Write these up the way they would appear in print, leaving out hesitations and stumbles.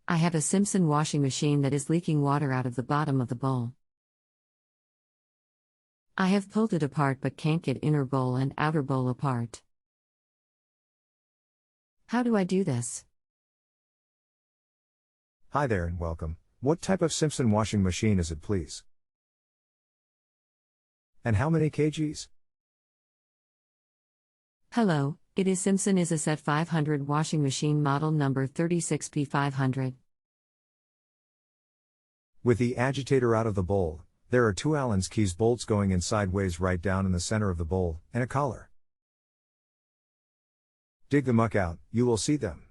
I have a Simpson washing machine that is leaking water out of the bottom of the bowl. I have pulled it apart but can't get inner bowl and outer bowl apart. How do I do this? Hi there and welcome. What type of Simpson washing machine is it, please? And how many kgs? Hello, it is Simpson Eziset 500 washing machine model number 36P500. With the agitator out of the bowl, there are two Allen keys bolts going in sideways right down in the center of the bowl, and a collar. Dig the muck out, you will see them.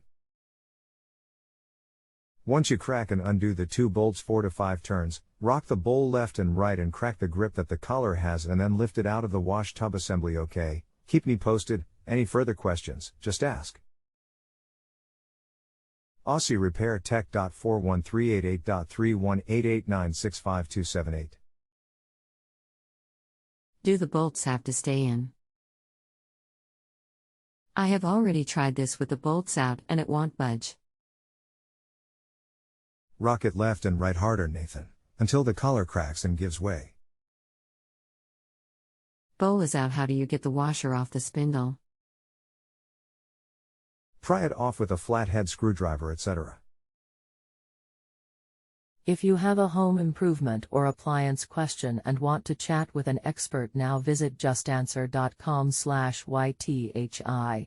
Once you crack and undo the two bolts 4 to 5 turns, rock the bowl left and right and crack the grip that the collar has and then lift it out of the wash tub assembly. Okay, keep me posted. Any further questions, just ask. AUSSIE Repair Tech. 41388.318896528. Do the bolts have to stay in? I have already tried this with the bolts out and it won't budge. Rock it left and right harder, Nathan, until the collar cracks and gives way. Bowl is out. How do you get the washer off the spindle? Pry it off with a flathead screwdriver, etc. If you have a home improvement or appliance question and want to chat with an expert, now visit JustAnswer.com/YTHI.